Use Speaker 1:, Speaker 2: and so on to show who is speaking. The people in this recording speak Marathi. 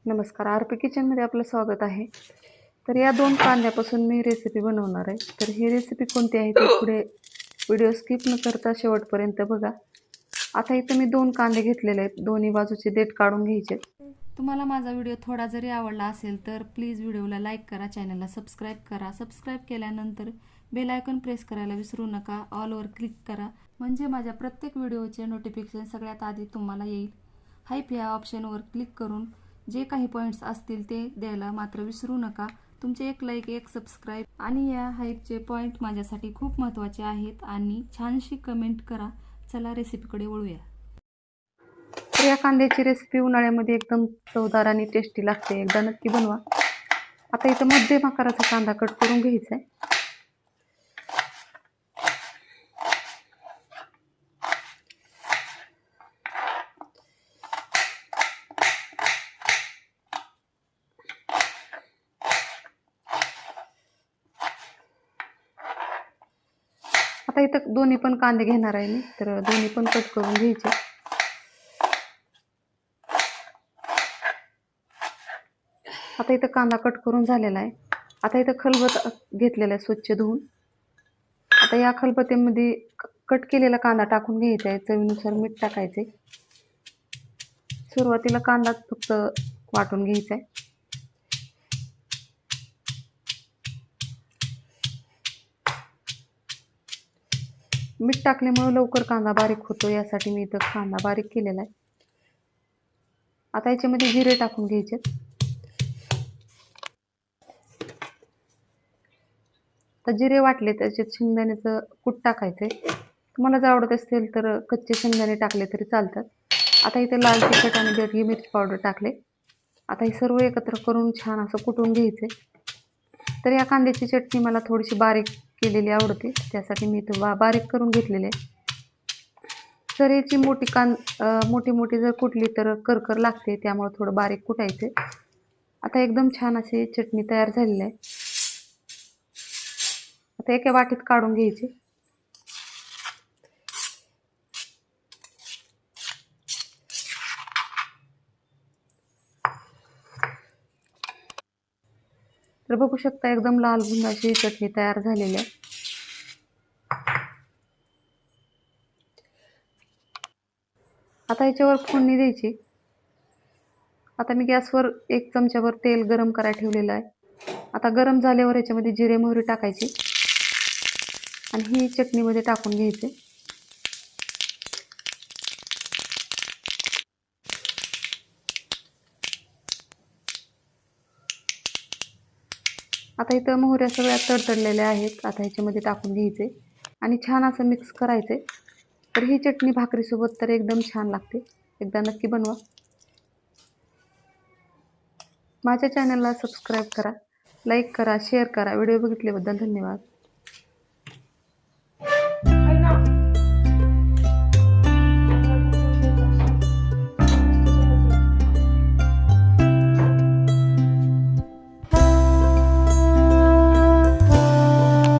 Speaker 1: नमस्कार, आरपी किचनमध्ये आपलं स्वागत आहे. तर या 2 कांद्यापासून मी रेसिपी बनवणार आहे. तर ही रेसिपी कोणती आहे ती पुढे व्हिडिओ स्किप न करता शेवटपर्यंत बघा. आता इथं मी 2 कांदे घेतलेले आहेत. दोन्ही बाजूचे देठ काढून घ्यायचे.
Speaker 2: तुम्हाला माझा व्हिडिओ थोडा जरी आवडला असेल तर प्लीज व्हिडिओला लाईक करा, चॅनलला सबस्क्राईब करा. सबस्क्राईब केल्यानंतर बेल आयकॉन प्रेस करायला विसरू नका. ऑलवर क्लिक करा म्हणजे माझ्या प्रत्येक व्हिडिओचे नोटिफिकेशन सगळ्यात आधी तुम्हाला येईल. हाईप या ऑप्शनवर क्लिक करून जे काही पॉईंट्स असतील ते द्यायला मात्र विसरू नका. तुमचे एक लाईक, एक सबस्क्राईब आणि या हाईपचे पॉईंट माझ्यासाठी खूप महत्त्वाचे आहेत. आणि छानशी कमेंट करा. चला रेसिपीकडे वळूया.
Speaker 1: तर या कांद्याची रेसिपी उन्हाळ्यामध्ये एकदम चवदार आणि टेस्टी लागते. एकदा नक्की बनवा. आता इथं मध्यम आकाराचा कांदा कट करून घ्यायचा आहे. आता इथं दोन्ही पण कांदे घेणार आहे मी, तर दोन्ही पण कट करून घ्यायचे. आता इथं कांदा कट करून झालेला आहे. आता इथं खलबत घेतलेला आहे स्वच्छ धुवून. आता या खलबत्त्यामध्ये कट केलेला कांदा टाकून घ्यायचा आहे. चवीनुसार मीठ टाकायचे. सुरुवातीला कांदा फक्त वाटून घ्यायचा आहे. मीठ टाकल्यामुळे लवकर कांदा बारीक होतो, यासाठी मी इथं कांदा बारीक केलेला आहे. आता याच्यामध्ये जिरे टाकून घ्यायचे. तर जिरे वाटले त्याच्यात शेंगदाण्याचं कूट टाकायचंय. तुम्हाला जर आवडत असेल तर कच्चे शेंगदाणे टाकले तरी चालतात. आता इथे लाल तिखट आणि बेडगी मिरची पावडर टाकले. आता हे सर्व एकत्र करून छान असं कुटून घ्यायचे. तर या कांद्याची चटणी मला थोडीशी बारीक केलेली आवडते, त्यासाठी मी इथं बारीक करून घेतलेली आहे. जर याची मोठी मोठी जर कुटली तर करकर लागते, त्यामुळे थोडं बारीक कुटायचे. आता एकदम छान अशी चटणी तयार झालेली आहे. आता एका वाटीत काढून घ्यायची. तर बघू शकता एकदम लाल भुंग अशी चटणी तयार झालेली आहे. आता याच्यावर फोडणी द्यायची. आता मी गॅसवर 1 चमच्यावर तेल गरम करायला ठेवलेलं आहे. आता गरम झाल्यावर याच्यामध्ये जिरे मोहरी टाकायची आणि ही चटणीमध्ये टाकून घ्यायचे. आता इथं मोहऱ्या सगळ्या तडतडलेल्या आहेत. आता ह्याच्यामध्ये टाकून घ्यायचे आणि छान असं मिक्स करायचे. तर ही चटणी भाकरीसोबत तर एकदम छान लागते. एकदा नक्की बनवा. माझ्या चॅनलला सबस्क्राईब करा, लाईक करा, शेअर करा. व्हिडिओ बघितल्याबद्दल धन्यवाद.